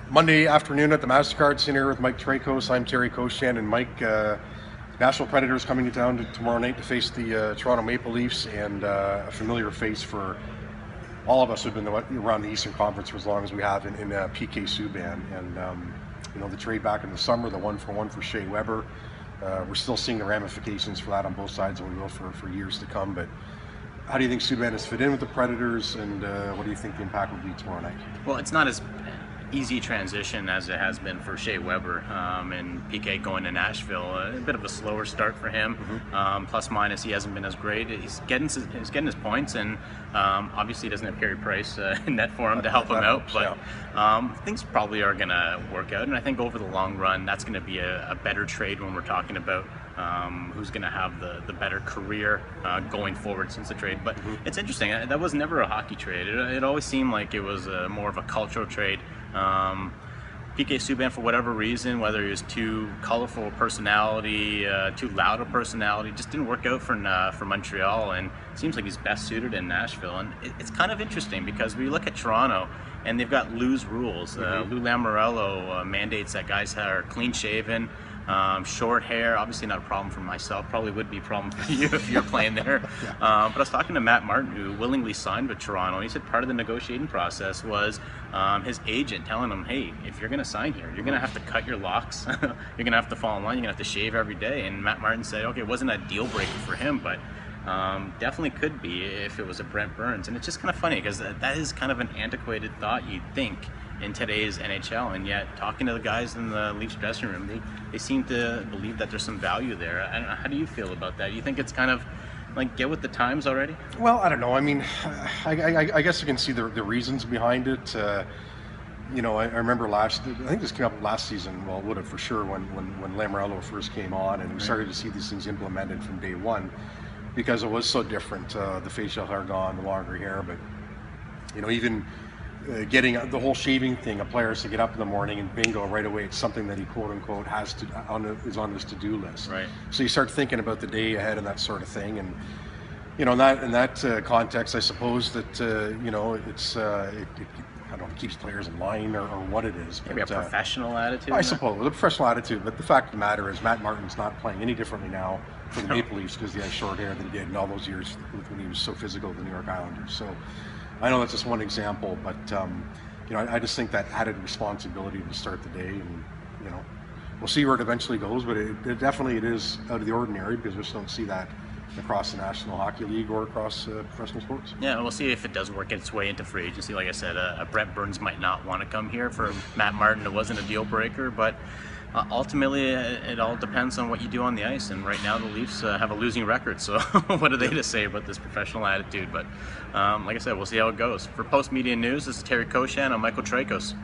Monday afternoon at the MasterCard Center with Mike Tracos. I'm Terry Koshan, and Mike, National Predators coming to town tomorrow night to face the Toronto Maple Leafs, and a familiar face for all of us who've been around the Eastern Conference for as long as we have in PK Subban. And the trade back in the summer, the 1-for-1 for Shea Weber, we're still seeing the ramifications for that on both sides, and we will for years to come. But how do you think Subban has fit in with the Predators, and what do you think the impact will be tomorrow night? Well, it's not as easy transition as it has been for Shea Weber and PK going to Nashville. A bit of a slower start for him. Plus minus, he hasn't been as great. He's getting his points, and obviously he doesn't have Carey Price in net for him to help him out. But things probably are going to work out, and I think over the long run, that's going to be a better trade when we're talking about who's going to have the better career going forward since the trade. But it's interesting. That was never a hockey trade. It always seemed like it was more of a cultural trade. PK Subban, for whatever reason, whether he was too colorful personality, too loud a personality, just didn't work out for Montreal, and it seems like he's best suited in Nashville. And it's kind of interesting because we look at Toronto, and they've got Lou's rules. Lou Lamoriello mandates that guys are clean shaven, short hair. Obviously not a problem for myself, probably would be a problem for you if you're playing there. But I was talking to Matt Martin, who willingly signed with Toronto. He said part of the negotiating process was his agent telling him, hey, if you're going to sign here, you're going to have to cut your locks, you're going to have to fall in line, you're going to have to shave every day. And Matt Martin said, okay, it wasn't a deal breaker for him, but definitely could be if it was a Brent Burns. And it's just kind of funny because that is kind of an antiquated thought, you'd think, in today's NHL, and yet talking to the guys in the Leafs dressing room, they seem to believe that there's some value there. I don't know, how do you feel about that? Do you think it's kind of like get with the times already? Well, I don't know. I mean, I guess you can see the reasons behind it. I remember I think this came up last season, well, it would have for sure, when Lamoriello first came on, and we started to see these things implemented from day one, because it was so different. The facial hair gone, the longer hair, but even getting the whole shaving thing, a player has to get up in the morning and bingo, right away it's something that he quote unquote is on his to-do list. Right. So you start thinking about the day ahead and that sort of thing, and in that context, I suppose that it's I don't know, it keeps players in line or what it is. Maybe a professional attitude. I suppose a professional attitude, but the fact of the matter is Matt Martin's not playing any differently now for the Maple Leafs because he has short hair than he did in all those years when he was so physical with the New York Islanders. So I know that's just one example, but I just think that added responsibility to start the day, and we'll see where it eventually goes. But it definitely is out of the ordinary because we just don't see that across the National Hockey League or across professional sports. Yeah, we'll see if it does work its way into free agency. Like I said, a Brent Burns might not want to come here. For Matt Martin, it wasn't a deal breaker, but ultimately it all depends on what you do on the ice. And right now the Leafs have a losing record, so what are they to say about this professional attitude? But like I said, we'll see how it goes. For Post Media News, this is Terry Koshan. I'm Michael Tracos.